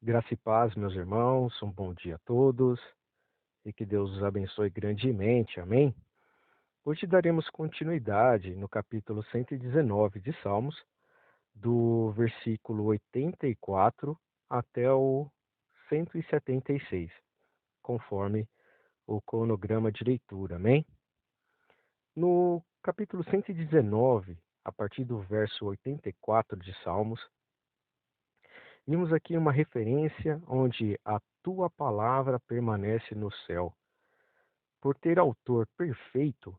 Graça e paz, meus irmãos, um bom dia a todos e que Deus os abençoe grandemente, amém? Hoje daremos continuidade no capítulo 119 de Salmos, do versículo 84 até o 176, conforme o cronograma de leitura, amém? No capítulo 119, a partir do verso 84 de Salmos, vimos aqui uma referência onde a tua palavra permanece no céu. Por ter autor perfeito,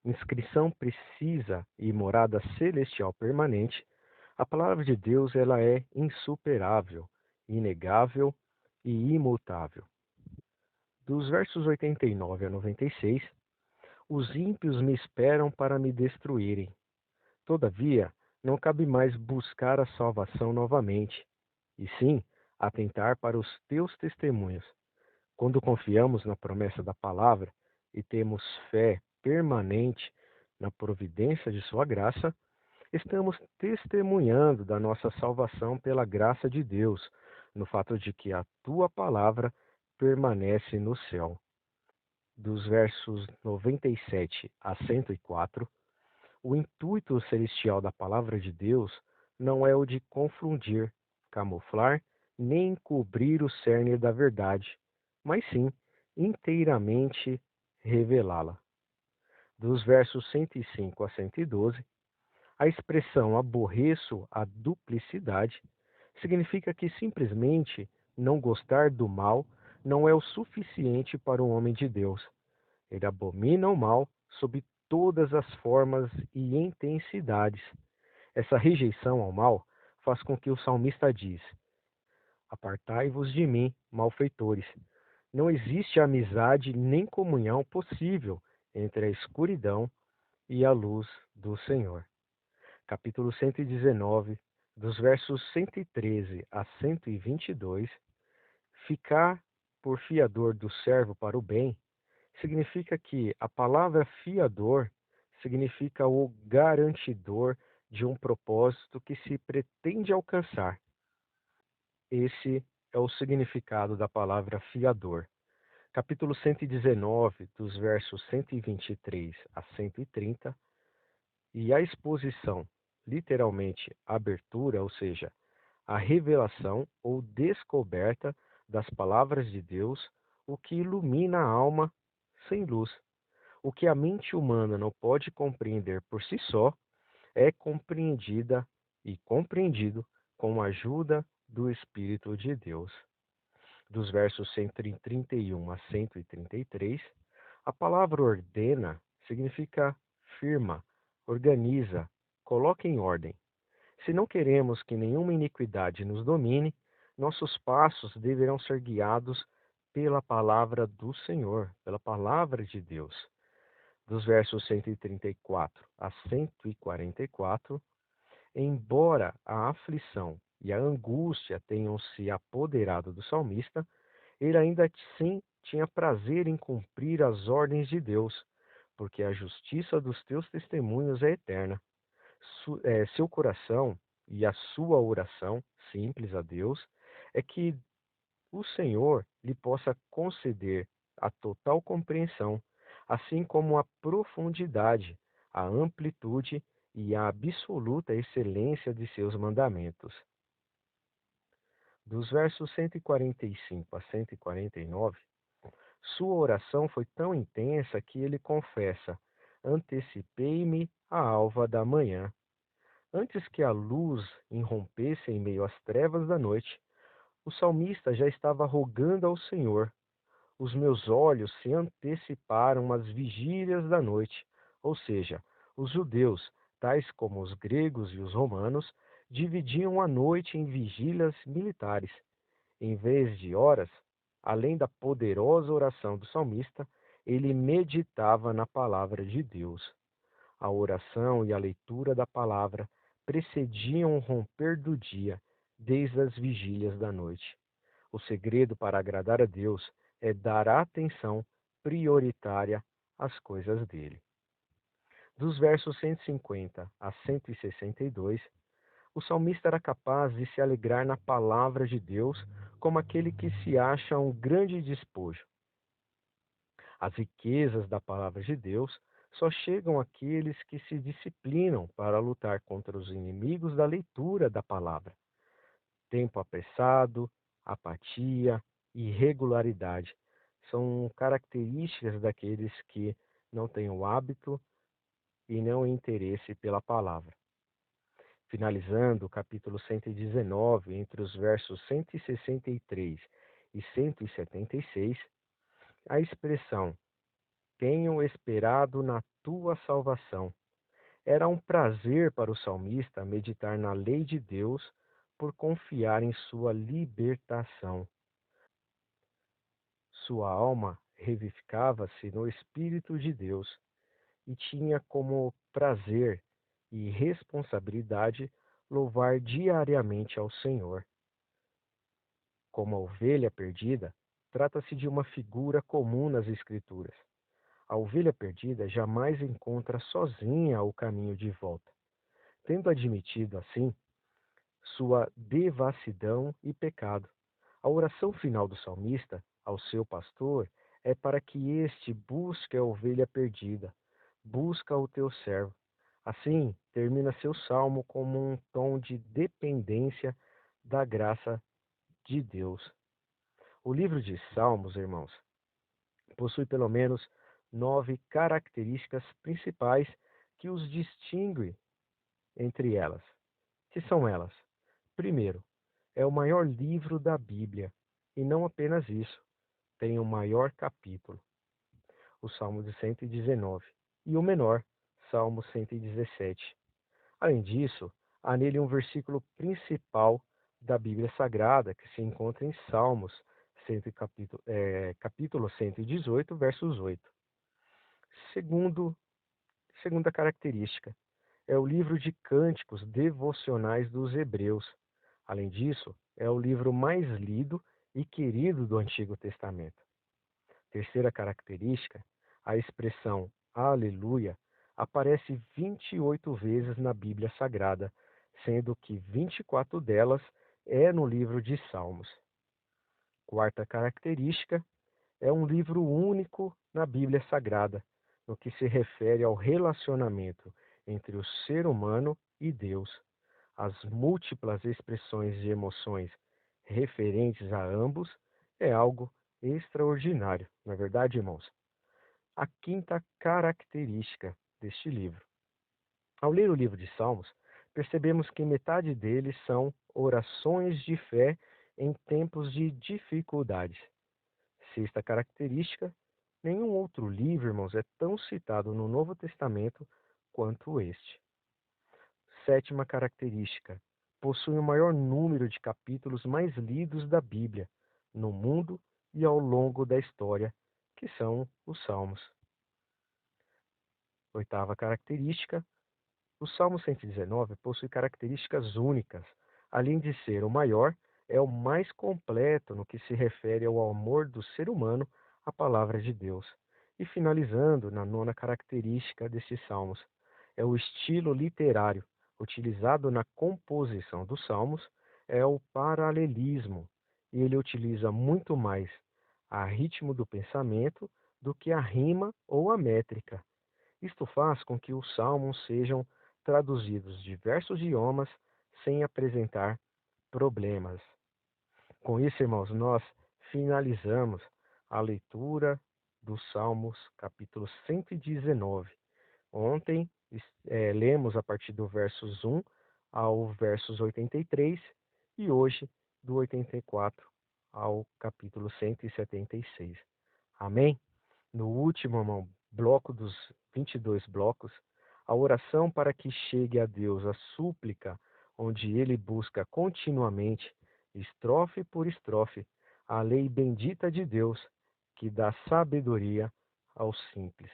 inscrição precisa e morada celestial permanente, a palavra de Deus ela é insuperável, inegável e imutável. Dos versos 89 a 96, os ímpios me esperam para me destruírem. Todavia, não cabe mais buscar a salvação novamente, e sim atentar para os teus testemunhos. Quando confiamos na promessa da palavra e temos fé permanente na providência de Sua graça, estamos testemunhando da nossa salvação pela graça de Deus, no fato de que a Tua palavra permanece no céu. Dos versos 97 a 104, o intuito celestial da palavra de Deus não é o de confundir, camuflar, nem encobrir o cerne da verdade, mas sim inteiramente revelá-la. Dos versos 105 a 112, a expressão aborreço a duplicidade significa que simplesmente não gostar do mal não é o suficiente para o homem de Deus. Ele abomina o mal sob todas as formas e intensidades. Essa rejeição ao mal faz com que o salmista diz: Apartai-vos de mim, malfeitores. Não existe amizade nem comunhão possível entre a escuridão e a luz do Senhor. Capítulo 119, dos versos 113 a 122, ficar por fiador do servo para o bem significa que a palavra fiador significa o garantidor de um propósito que se pretende alcançar. Esse é o significado da palavra fiador. Capítulo 119, dos versos 123 a 130, e a exposição, literalmente abertura, ou seja, a revelação ou descoberta das palavras de Deus, o que ilumina a alma sem luz. O que a mente humana não pode compreender por si só é compreendida e compreendido com a ajuda do Espírito de Deus. Dos versos 131 a 133, a palavra ordena significa firma, organiza, coloca em ordem. Se não queremos que nenhuma iniquidade nos domine, nossos passos deverão ser guiados pela palavra do Senhor, pela palavra de Deus. Dos versos 134 a 144, embora a aflição e a angústia tenham se apoderado do salmista, ele ainda assim tinha prazer em cumprir as ordens de Deus, porque a justiça dos teus testemunhos é eterna. Seu coração e a sua oração simples a Deus é que o Senhor lhe possa conceder a total compreensão, assim como a profundidade, a amplitude e a absoluta excelência de seus mandamentos. Dos versos 145 a 149, sua oração foi tão intensa que ele confessa: Antecipei-me à alva da manhã. Antes que a luz irrompesse em meio às trevas da noite, o salmista já estava rogando ao Senhor. Os meus olhos se anteciparam às vigílias da noite, ou seja, os judeus, tais como os gregos e os romanos, dividiam a noite em vigílias militares. Em vez de horas, além da poderosa oração do salmista, ele meditava na palavra de Deus. A oração e a leitura da palavra precediam o romper do dia, desde as vigílias da noite. O segredo para agradar a Deus é dar atenção prioritária às coisas dele. Dos versos 150 a 162, O salmista era capaz de se alegrar na palavra de Deus como aquele que se acha um grande despojo. As riquezas da palavra de Deus só chegam àqueles que se disciplinam para lutar contra os inimigos da leitura da palavra. Tempo apressado, apatia, irregularidade são características daqueles que não têm o hábito e nem o interesse pela palavra. Finalizando o capítulo 119, entre os versos 163 e 176, a expressão "tenho esperado na tua salvação" era um prazer para o salmista meditar na lei de Deus por confiar em sua libertação. Sua alma revivificava-se no Espírito de Deus e tinha como prazer e responsabilidade louvar diariamente ao Senhor. Como a ovelha perdida, trata-se de uma figura comum nas Escrituras. A ovelha perdida jamais encontra sozinha o caminho de volta. Tendo admitido, assim, sua devassidão e pecado, a oração final do salmista ao seu pastor é para que este busque a ovelha perdida, busca o teu servo. Assim, termina seu salmo como um tom de dependência da graça de Deus. O livro de Salmos, irmãos, possui pelo menos 9 características principais que os distinguem entre elas. Que são elas? Primeiro, é o maior livro da Bíblia, e não apenas isso, tem o maior capítulo, o Salmo de 119, e o menor, Salmo 117. Além disso, há nele um versículo principal da Bíblia Sagrada, que se encontra em Salmos, capítulo 118, versos 8. Segundo, segunda característica, é o livro de cânticos devocionais dos hebreus. Além disso, é o livro mais lido e querido do Antigo Testamento. Terceira característica, a expressão Aleluia aparece 28 vezes na Bíblia Sagrada, sendo que 24 delas é no livro de Salmos. Quarta característica, é um livro único na Bíblia Sagrada, no que se refere ao relacionamento entre o ser humano e Deus. As múltiplas expressões de emoções referentes a ambos é algo extraordinário, não é verdade, irmãos? A quinta característica deste livro. Ao ler o livro de Salmos, percebemos que metade deles são orações de fé em tempos de dificuldades. Sexta característica, nenhum outro livro, irmãos, é tão citado no Novo Testamento quanto este. Sétima característica, possui o maior número de capítulos mais lidos da Bíblia, no mundo e ao longo da história, que são os Salmos. Oitava característica, o Salmo 119 possui características únicas. Além de ser o maior, é o mais completo no que se refere ao amor do ser humano à palavra de Deus. E finalizando na nona característica destes salmos, é o estilo literário utilizado na composição dos salmos, é o paralelismo, e ele utiliza muito mais a ritmo do pensamento do que a rima ou a métrica. Isto faz com que os salmos sejam traduzidos de diversos idiomas sem apresentar problemas. Com isso, irmãos, nós finalizamos a leitura dos Salmos, capítulo 119. Ontem lemos a partir do versos 1 ao versos 83 e hoje do 84 ao capítulo 176. Amém? No último, irmão, bloco dos 22 blocos, a oração para que chegue a Deus a súplica, onde ele busca continuamente, estrofe por estrofe, a lei bendita de Deus, que dá sabedoria aos simples.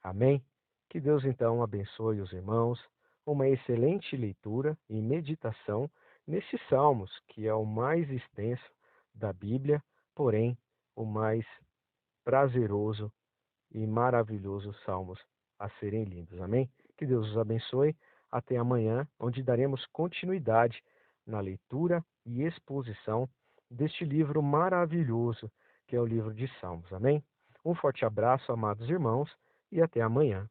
Amém? Que Deus então abençoe os irmãos, uma excelente leitura e meditação nesses salmos, que é o mais extenso da Bíblia, porém o mais prazeroso e maravilhosos salmos a serem lidos. Amém? Que Deus os abençoe. até amanhã, onde daremos continuidade na leitura e exposição deste livro maravilhoso que é o livro de Salmos. Amém? Um forte abraço, amados irmãos, e até amanhã.